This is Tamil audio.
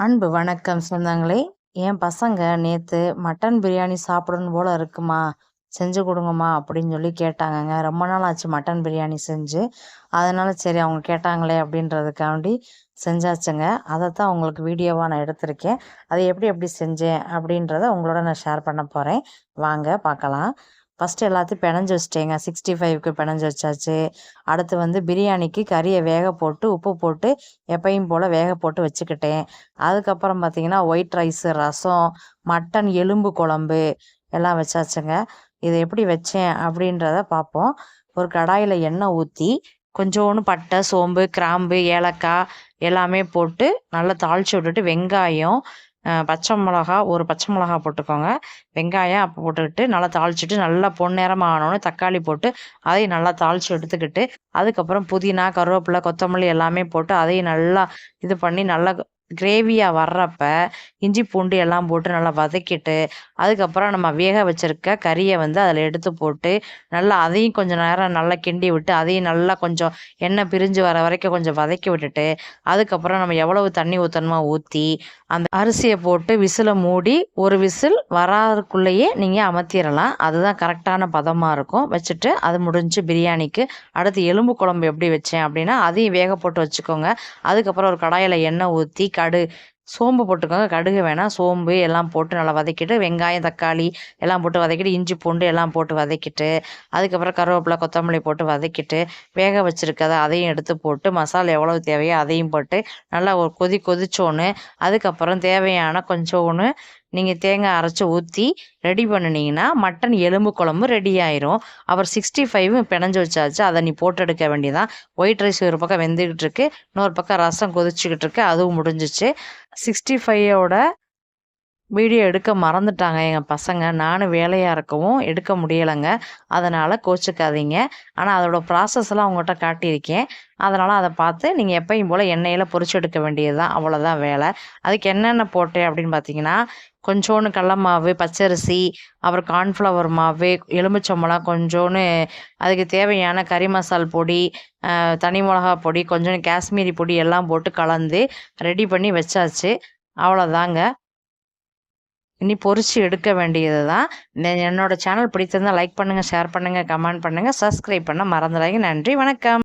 அன்பு வணக்கம் சொந்தங்களே. என் பசங்க நேற்று மட்டன் பிரியாணி சாப்பிடணும் போல் இருக்குமா, செஞ்சு கொடுங்கம்மா அப்படின்னு சொல்லி கேட்டாங்கங்க. ரொம்ப நாள் ஆச்சு மட்டன் பிரியாணி செஞ்சு. அதனால் சரி அவங்க கேட்டாங்களே அப்படின்றதுக்காண்டி செஞ்சாச்சுங்க. அதைத்தான் உங்களுக்கு வீடியோவாக நான் எடுத்திருக்கேன். அதை எப்படி எப்படி செஞ்சேன் அப்படின்றத உங்களோட நான் ஷேர் பண்ண போகிறேன். வாங்க பார்க்கலாம். ஃபஸ்ட்டு எல்லாத்தையும் பிணைஞ்சு வச்சிட்டேங்க. 65க்கு பிணைஞ்சு வச்சாச்சு. அடுத்து பிரியாணிக்கு கறியை வேக போட்டு உப்பு போட்டு எப்பயும் போல் வேக போட்டு வச்சுக்கிட்டேன். அதுக்கப்புறம் பார்த்திங்கன்னா ஒயிட் ரைஸு, ரசம், மட்டன் எலும்பு குழம்பு எல்லாம் வச்சாச்சுங்க. இதை எப்படி வச்சேன் அப்படின்றத பார்ப்போம். ஒரு கடாயில் எண்ணெய் ஊற்றி கொஞ்சோண்டு பட்டை, சோம்பு, கிராம்பு, ஏலக்காய் எல்லாமே போட்டு நல்லா தாளித்து விட்டுட்டு வெங்காயம், பச்சை மிளகா, ஒரு பச்சை மிளகா போட்டுக்கோங்க. வெங்காயம் அப்போ போட்டுக்கிட்டு நல்லா தாளிச்சிட்டு நல்லா பொன்னிறமாக ஆனோடனே தக்காளி போட்டு அதையும் நல்லா தாளித்து எடுத்துக்கிட்டு அதுக்கப்புறம் புதினா, கருவேப்பிலை, கொத்தமல்லி எல்லாமே போட்டு அதையும் நல்லா இது பண்ணி நல்லா கிரேவியாக வர்றப்ப இஞ்சி பூண்டு எல்லாம் போட்டு நல்லா வதக்கிட்டு அதுக்கப்புறம் நம்ம வேக வச்சுருக்க கறியை அதில் எடுத்து போட்டு நல்லா அதையும் கொஞ்சம் நேரம் நல்லா கிண்டி விட்டு அதையும் நல்லா கொஞ்சம் எண்ணெய் பிரிஞ்சு வர வரைக்கும் கொஞ்சம் வதக்கி விட்டுட்டு அதுக்கப்புறம் நம்ம எவ்வளவு தண்ணி ஊற்றணுமோ ஊற்றி அந்த அரிசியை போட்டு விசிலை மூடி ஒரு விசில் வராதுக்குள்ளேயே நீங்கள் அமர்த்திடலாம். அதுதான் கரெக்டான பதமாக இருக்கும். வச்சுட்டு அது முடிஞ்சு பிரியாணிக்கு அடுத்து எலும்பு குழம்பு எப்படி வச்சேன் அப்படின்னா அதையும் வேக போட்டு வச்சுக்கோங்க. அதுக்கப்புறம் ஒரு கடாயில் எண்ணெய் ஊற்றி சோம்பு போட்டுக்கோங்க. கடுகு வேணாம், சோம்பு எல்லாம் போட்டு நல்லா வதக்கிட்டு வெங்காயம், தக்காளி எல்லாம் போட்டு வதக்கிட்டு இஞ்சி பூண்டு எல்லாம் போட்டு வதக்கிட்டு அதுக்கப்புறம் கருவேப்பிலை, கொத்தமல்லி போட்டு வதக்கிட்டு வேக வச்சுருக்கதை அதையும் எடுத்து போட்டு மசாலா எவ்வளவு தேவையோ அதையும் போட்டு நல்லா ஒரு கொதிச்சோன்னு அதுக்கப்புறம் தேவையான கொஞ்சோன்னு நீங்கள் தேங்காய் அரைச்சி ஊற்றி ரெடி பண்ணினீங்கன்னா மட்டன் எலும்பு குழம்பு ரெடி ஆயிரும். அப்புறம் 65 பிணைஞ்சு வச்சாச்சு. அதை நீ போட்டு எடுக்க வேண்டியதான். ஒயிட் ரைஸ் ஒரு பக்கம் வெந்துக்கிட்டு இருக்கு, இன்னொரு பக்கம் ரசம் கொதிச்சுக்கிட்டு இருக்கு, அதுவும் முடிஞ்சிச்சு. 65ஓட வீடியோ எடுக்க மறந்துட்டாங்க எங்கள் பசங்க. நானும் வேலையாக இருக்கவும் எடுக்க முடியலைங்க. அதனால் கோச்சிக்காதீங்க. ஆனால் அதோட ப்ராசஸ்லாம் அவங்ககிட்ட காட்டியிருக்கேன். அதனால் அதை பார்த்து நீங்கள் எப்பயும் போல் எண்ணெயில் பொரிச்சு எடுக்க வேண்டியது தான். அவ்வளோதான் வேலை. அதுக்கு என்னென்ன போட்டேன் அப்படின்னு பார்த்தீங்கன்னா கொஞ்சோண்டு கடல மாவு, பச்சரிசி, அப்புறம் கார்ன்ஃப்ளவர் மாவு, எலுமிச்சம்பழம் கொஞ்சோண்டு, அதுக்கு தேவையான கறி மசால் பொடி, தனி மிளகா பொடி, கொஞ்சோண்டு காஷ்மீரி பொடி எல்லாம் போட்டு கலந்து ரெடி பண்ணி வச்சாச்சு. அவ்வளோதாங்க. இனி பொரிச்சு எடுக்க வேண்டியது தான். என்னோட சேனல் பிடித்திருந்தால் லைக் பண்ணுங்கள், ஷேர் பண்ணுங்கள், கமெண்ட் பண்ணுங்கள், சப்ஸ்கிரைப் பண்ண மறந்துடாதீங்க. நன்றி, வணக்கம்.